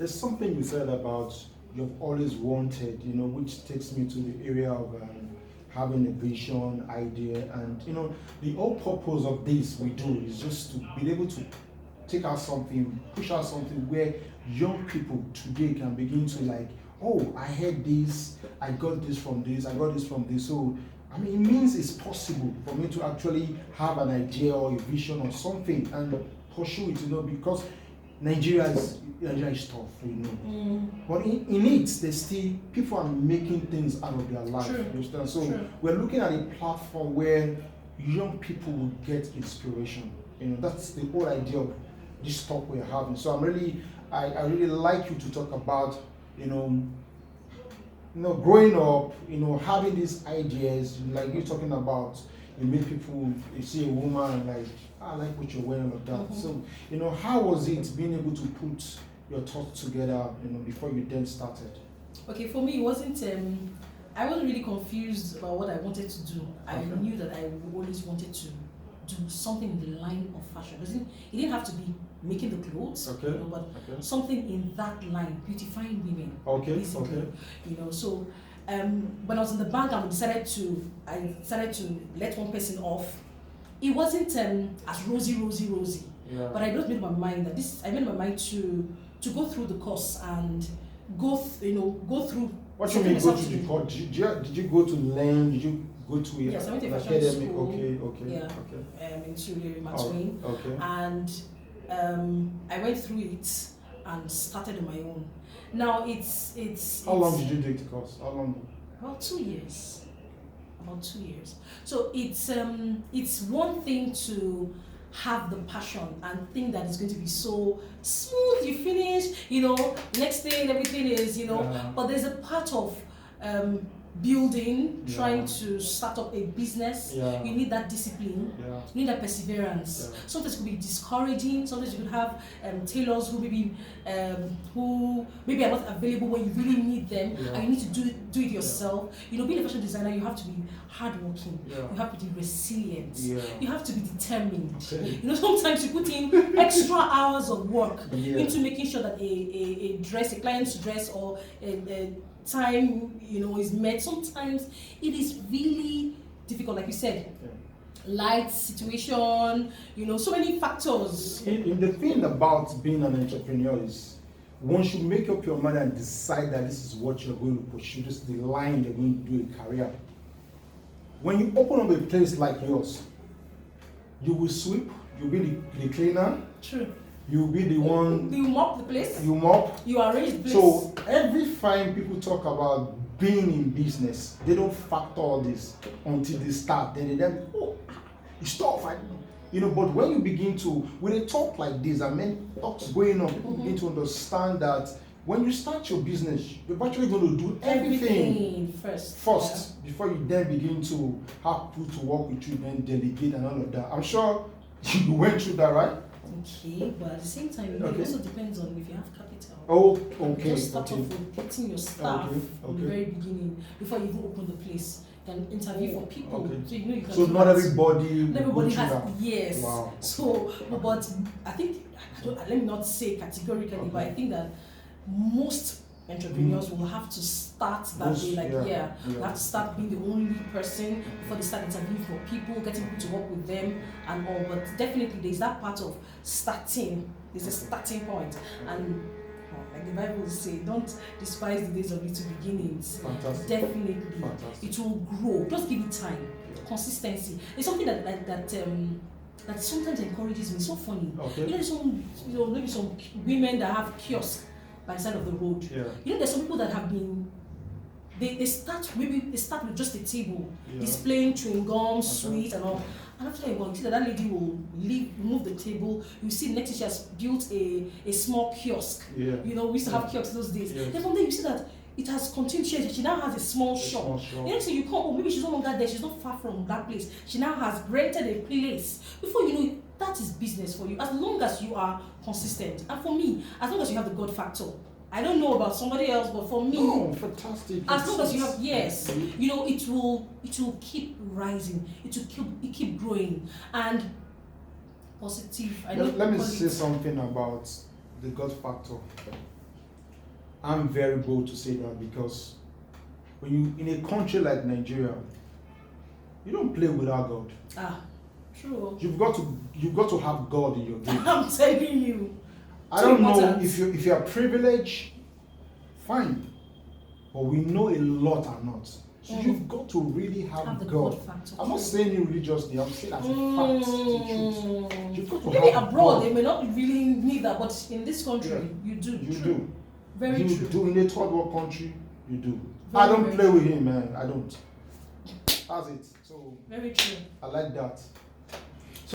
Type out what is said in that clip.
there's something you said about you've always wanted, which takes me to the area of having a vision, idea, and the whole purpose of this we do is just to be able to take out something, push out something where young people today can begin to like, oh, I heard this, I got this from this, I got this from this. So, I mean, it means it's possible for me to actually have an idea or a vision or something and pursue it, because Nigeria is tough, But in it, there's still people are making things out of their life. True. You understand? So True. we're looking at a platform where young people will get inspiration. That's the whole idea of this talk we're having. So I really like you to talk about, growing up, having these ideas, like you're talking about, you meet people, you see a woman, and like, I like what you're wearing, or that. So, how was it being able to put your thoughts together, before you then started? Okay, for me, it wasn't. I wasn't really confused about what I wanted to do. I Okay. knew that I always wanted to do something in the line of fashion. It didn't have to be making the clothes, Okay. but Okay. something in that line, beautifying women. Okay. Basically, Okay. So when I was in the bank, I decided to let one person off. It wasn't as rosy, Yeah. but I just made my mind that I made my mind to go through the course and go through. What you mean go to the court? Did you go to learn? Did you go to Yes, I went to an fashion academic? school. Okay. Yeah. Okay. In Surrey, Matwin. Okay. And I went through it and started on my own. Now it's How long did you do the course? How long? about 2 years. So it's one thing to have the passion and think that it's going to be so smooth, you finish, next day everything is, Yeah. but there's a part of building, Yeah. trying to start up a business. Yeah. You need that discipline. Yeah. You need that perseverance. Yeah. Sometimes it could be discouraging. Sometimes you could have tailors who maybe are not available when you really need them, Yeah. and you need to do it yourself. Being a fashion designer, you have to be hardworking. Yeah. You have to be resilient. Yeah. You have to be determined. Okay. Sometimes you put in extra hours of work Yeah. into making sure that a client's dress or a time is met. Sometimes it is really difficult, like you said. Yeah. Light situation, so many factors. In the thing about being an entrepreneur is once you make up your mind and decide that this is what you're going to pursue, this is the line you're going to do a career. When you open up a place like yours, you will sweep, you'll be the cleaner, True. you'll be the one, You mop the place. you mop. You arrange the place. So every time people talk about being in business, they don't factor all this until they start. Then it's tough. But when you begin to, when they talk like this, talks going on, people begin to understand that when you start your business, you're actually going to do everything first before you then begin to have people to work with you, then delegate and all of that. I'm sure you went through that, right? Okay, but at the same time, it Okay. also depends on if you have capital. Oh, You okay. just start Okay. off with getting your staff Okay, from the okay. very beginning before you even open the place. You can interview for people, Okay. so you can. So do not that. everybody Not will everybody go through has, that. yes. Wow. So, but I think, let me not say categorically, but I think that most entrepreneurs will have to start that way, like, they have to start being the only person before they start interviewing for people, getting people to work with them and all. But definitely there's that part of starting, there's a starting point. And like the Bible say, don't despise the days of little beginnings. Fantastic. Definitely. Fantastic. It will grow. Just give it time. Consistency. It's something that sometimes encourages me. It's so funny. Okay. Maybe some women that have kiosks by the side of the road. Yeah. There's some people that have been. They start with just a table, Yeah. displaying chewing gum, Okay. sweets and all. And after a while, you see that lady will remove the table. You see next to she has built a small kiosk. Yeah. We used to have kiosks those days. Yes. Then from there you see that it has continued. She now has a small shop. Small shop. The next thing you come, maybe she's no longer there. She's not far from that place. She now has rented a place. Before you know it, that is business for you. As long as you are consistent. And for me, as long as you have the God factor. I don't know about somebody else, but for me, Oh, fantastic. as long as you have, Okay. it will keep rising. It will keep growing and positive. Let me say something about the God factor. I'm very bold to say that because when you in a country like Nigeria, you don't play without God. Ah, true. You've got to have God in your game. I'm telling you. I don't know if you are privileged, fine, but we know a lot are not. So you've got to really have God. I'm not saying you religiously. I'm saying as a fact, the truth. You've got to maybe have abroad God. they may not really need that, but in this country you do. You True. do. Very you true. do in a third world country. You do. Very, I don't very play true. with him, man. I don't. That's it. So Very true. I like that.